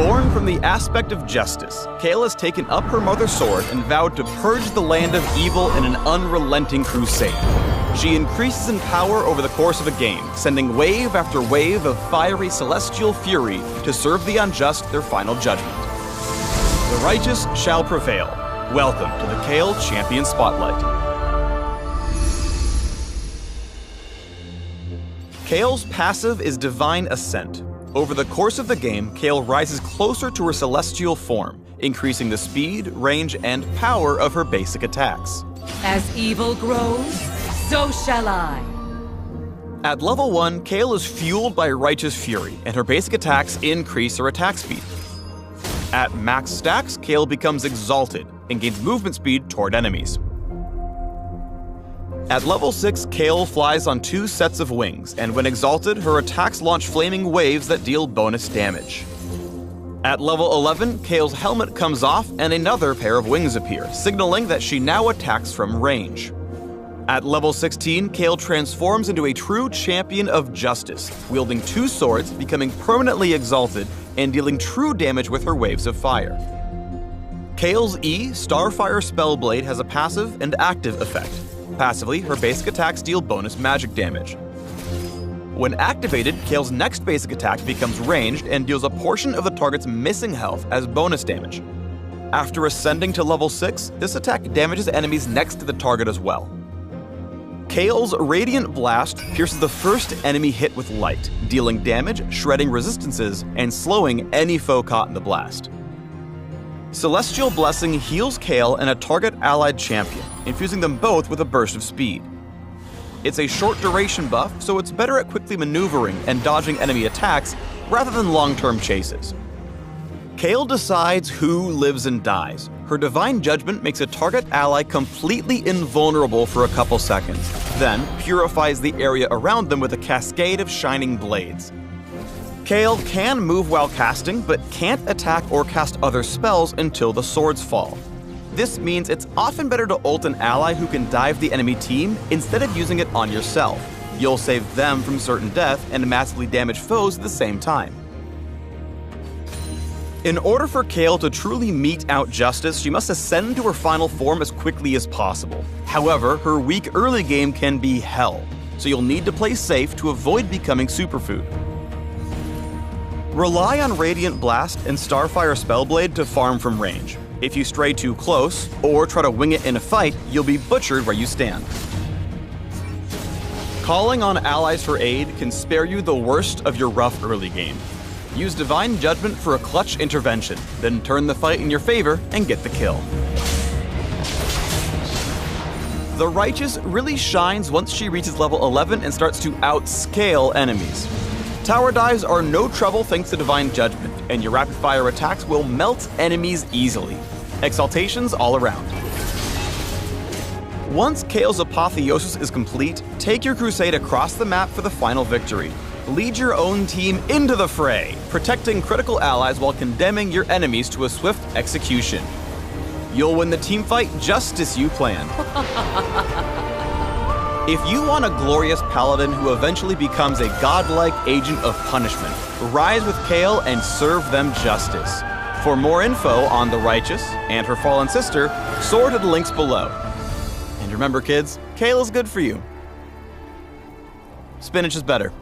Born from the aspect of justice, Kayle has taken up her mother's sword and vowed to purge the land of evil in an unrelenting crusade. She increases in power over the course of a game, sending wave after wave of fiery celestial fury to serve the unjust their final judgment. The righteous shall prevail. Welcome to the Kayle Champion Spotlight. Kayle's passive is Divine Ascent. Over the course of the game, Kayle rises closer to her celestial form, increasing the speed, range, and power of her basic attacks. As evil grows, so shall I. At level 1, Kayle is fueled by Righteous Fury, and her basic attacks increase her attack speed. At max stacks, Kayle becomes Exalted and gains movement speed toward enemies. At level 6, Kayle flies on 2 sets of wings, and when exalted, her attacks launch flaming waves that deal bonus damage. At level 11, Kayle's helmet comes off and another pair of wings appear, signaling that she now attacks from range. At level 16, Kayle transforms into a true champion of justice, wielding 2 swords, becoming permanently exalted, and dealing true damage with her waves of fire. Kayle's E, Starfire Spellblade, has a passive and active effect. Passively, her basic attacks deal bonus magic damage. When activated, Kayle's next basic attack becomes ranged and deals a portion of the target's missing health as bonus damage. After ascending to level 6, this attack damages enemies next to the target as well. Kayle's Radiant Blast pierces the first enemy hit with light, dealing damage, shredding resistances, and slowing any foe caught in the blast. Celestial Blessing heals Kayle and a target allied champion, infusing them both with a burst of speed. It's a short duration buff, so it's better at quickly maneuvering and dodging enemy attacks rather than long-term chases. Kayle decides who lives and dies. Her Divine Judgment makes a target ally completely invulnerable for a couple seconds, then purifies the area around them with a cascade of shining blades. Kayle can move while casting, but can't attack or cast other spells until the swords fall. This means it's often better to ult an ally who can dive the enemy team instead of using it on yourself. You'll save them from certain death and massively damage foes at the same time. In order for Kayle to truly mete out justice, she must ascend to her final form as quickly as possible. However, her weak early game can be hell, so you'll need to play safe to avoid becoming superfood. Rely on Radiant Blast and Starfire Spellblade to farm from range. If you stray too close, or try to wing it in a fight, you'll be butchered where you stand. Calling on allies for aid can spare you the worst of your rough early game. Use Divine Judgment for a clutch intervention, then turn the fight in your favor and get the kill. The Righteous really shines once she reaches level 11 and starts to outscale enemies. Tower dives are no trouble thanks to Divine Judgment, and your rapid-fire attacks will melt enemies easily. Exaltations all around. Once Kayle's apotheosis is complete, take your crusade across the map for the final victory. Lead your own team into the fray, protecting critical allies while condemning your enemies to a swift execution. You'll win the teamfight just as you planned. If you want a glorious paladin who eventually becomes a godlike agent of punishment, rise with Kayle and serve them justice. For more info on the Righteous and her fallen sister, soar to the links below. And remember kids, Kayle is good for you. Spinach is better.